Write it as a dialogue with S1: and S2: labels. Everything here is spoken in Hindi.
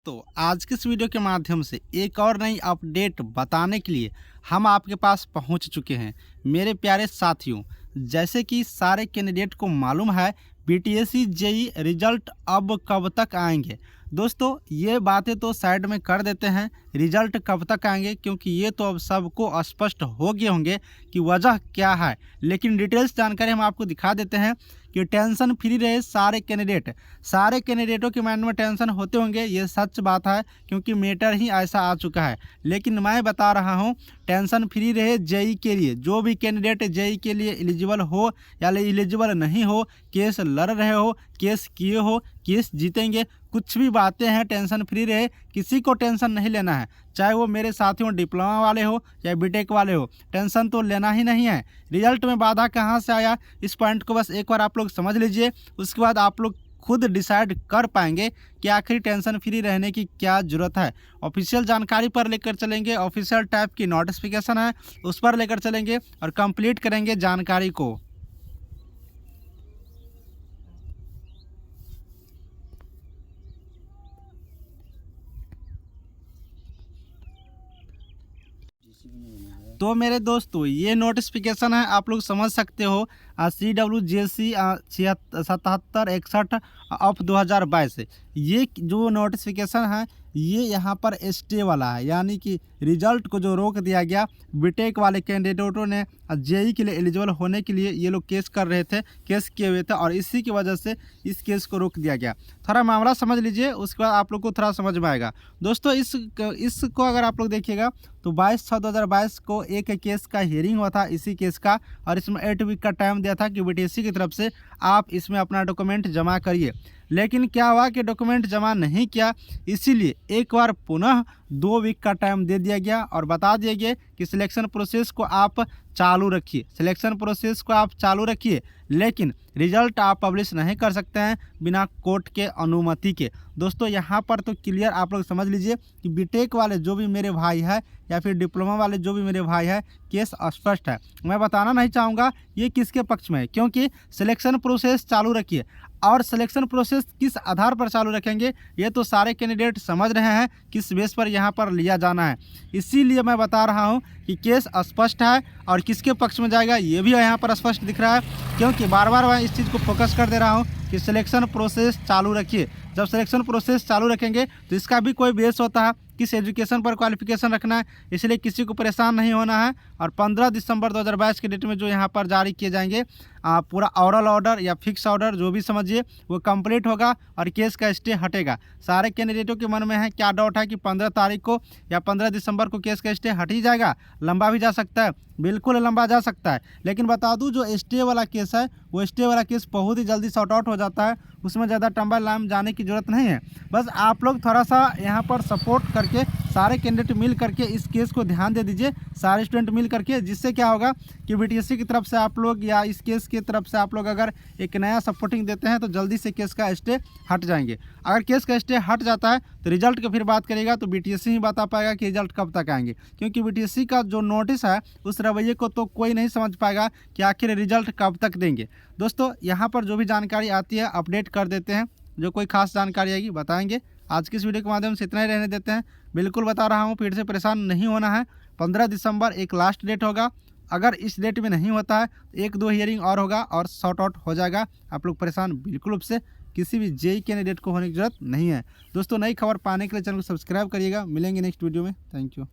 S1: दोस्तों, आज के इस वीडियो के माध्यम से एक और नई अपडेट बताने के लिए हम आपके पास पहुंच चुके हैं। मेरे प्यारे साथियों, जैसे कि सारे कैंडिडेट को मालूम है बीटीएससी जेई रिजल्ट अब कब तक आएंगे। दोस्तों, ये बातें तो साइड में कर देते हैं, रिजल्ट कब तक आएंगे, क्योंकि ये तो अब सबको स्पष्ट हो गए होंगे कि वजह क्या है। लेकिन डिटेल्स जानकारी हम आपको दिखा देते हैं कि टेंशन फ्री रहे सारे कैंडिडेटों के माइंड में टेंशन होते होंगे, ये सच बात है क्योंकि मैटर ही ऐसा आ चुका है। लेकिन मैं बता रहा हूँ, टेंशन फ्री रहे जेई के लिए। जो भी कैंडिडेट जेई के लिए एलिजिबल हो या एलिजिबल नहीं हो, केस लड़ रहे हो, केस किए हो, केस जीतेंगे, कुछ भी बातें हैं, टेंशन फ्री रहे। किसी को टेंशन नहीं लेना है, चाहे वो मेरे साथियों डिप्लोमा वाले हो या बीटेक वाले हो, टेंशन तो लेना ही नहीं है। रिजल्ट में बाधा कहाँ से आया, इस पॉइंट को बस एक बार आप लोग समझ लीजिए, उसके बाद आप लोग खुद डिसाइड कर पाएंगे कि आखिर टेंशन फ्री रहने की क्या ज़रूरत है। ऑफिशियल जानकारी पर लेकर चलेंगे, ऑफिशियल टाइप की नोटिफिकेशन है उस पर लेकर चलेंगे और कंप्लीट करेंगे जानकारी को। तो मेरे दोस्तों, ये नोटिफिकेशन है, आप लोग समझ सकते हो, CWJC 7761 ऑफ 2022। ये जो नोटिफिकेशन है ये यहाँ पर स्टे वाला है, यानी कि रिजल्ट को जो रोक दिया गया। बीटेक वाले कैंडिडेटों ने जेई के लिए एलिजिबल होने के लिए ये लोग केस कर रहे थे, केस किए हुए थे, और इसी की वजह से इस केस को रोक दिया गया। थोड़ा मामला समझ लीजिए, उसके बाद आप लोग को थोड़ा समझ में आएगा। दोस्तों, इसको अगर आप लोग देखिएगा तो 22/6/2022 को एक केस का हियरिंग हुआ था इसी केस का, और इसमें 8 वीक का टाइम दिया था कि बीटीएससी की तरफ से आप इसमें अपना डॉक्यूमेंट जमा करिए। लेकिन क्या हुआ कि डॉक्यूमेंट जमा नहीं किया, इसीलिए एक बार पुनः 2 वीक का टाइम दे दिया गया और बता दिया गया कि सिलेक्शन प्रोसेस को आप चालू रखिए, लेकिन रिजल्ट आप पब्लिश नहीं कर सकते हैं बिना कोर्ट के अनुमति के। दोस्तों, यहाँ पर तो क्लियर आप लोग समझ लीजिए कि बीटेक वाले जो भी मेरे भाई है या फिर डिप्लोमा वाले जो भी मेरे भाई है, केस स्पष्ट है। मैं बताना नहीं चाहूँगा ये किसके पक्ष में है, क्योंकि सिलेक्शन प्रोसेस चालू रखिए। और सिलेक्शन प्रोसेस किस आधार पर चालू रखेंगे ये तो सारे कैंडिडेट समझ रहे हैं किस बेस पर यहाँ पर लिया जाना है। इसीलिए मैं बता रहा हूँ कि केस स्पष्ट है और किसके पक्ष में जाएगा ये भी यहाँ पर स्पष्ट दिख रहा है, क्योंकि बार बार मैं इस चीज़ को फोकस कर दे रहा हूँ कि सिलेक्शन प्रोसेस चालू रखिए। जब सिलेक्शन प्रोसेस चालू रखेंगे तो इसका भी कोई बेस होता है, किस एजुकेशन पर क्वालिफिकेशन रखना है, इसलिए किसी को परेशान नहीं होना है। और 15 दिसंबर 2022 के डेट में जो यहाँ पर जारी किए जाएंगे पूरा ओरल ऑर्डर या फिक्स ऑर्डर जो भी समझिए, वो कंप्लीट होगा और केस का स्टे हटेगा। सारे कैंडिडेटों के मन में है क्या डाउट है कि 15 तारीख को या 15 दिसंबर को केस का स्टे हट ही जाएगा, लंबा भी जा सकता है, बिल्कुल लंबा जा सकता है। लेकिन बता दूं, जो स्टे वाला केस है वो स्टे वाला केस बहुत ही जल्दी सॉर्ट आउट हो जाता है, उसमें ज़्यादा लंबा लाम जाने की ज़रूरत नहीं है। बस आप लोग थोड़ा सा यहाँ पर सपोर्ट करके सारे कैंडिडेट मिल करके इस केस को ध्यान दे दीजिए, सारे स्टूडेंट मिल करके, जिससे क्या होगा कि बीटीएससी की तरफ से आप लोग या इस केस की तरफ से आप लोग अगर एक नया सपोर्टिंग देते हैं तो जल्दी से केस का स्टे हट जाएंगे। अगर केस का स्टे हट जाता है तो रिजल्ट की फिर बात करेगा तो बीटीएससी ही बता पाएगा कि रिजल्ट कब तक आएंगे, क्योंकि बीटीएससी का जो नोटिस है उस रवैये को तो कोई नहीं समझ पाएगा कि आखिर रिजल्ट कब तक देंगे। दोस्तों, यहाँ पर जो भी जानकारी आती है अपडेट कर देते हैं, जो कोई खास जानकारी आएगी बताएंगे। आज की इस वीडियो के माध्यम से इतना ही रहने देते हैं। बिल्कुल बता रहा हूँ, फिर से परेशान नहीं होना है। 15 दिसंबर एक लास्ट डेट होगा, अगर इस डेट में नहीं होता है 1-2 हियरिंग और होगा और सॉर्ट आउट हो जाएगा। आप लोग परेशान बिल्कुल रूप से किसी भी जेई कैंडिडेट को होने की जरूरत नहीं है। दोस्तों, नई खबर पाने के लिए चैनल को सब्सक्राइब करिएगा। मिलेंगे नेक्स्ट वीडियो में। Thank you.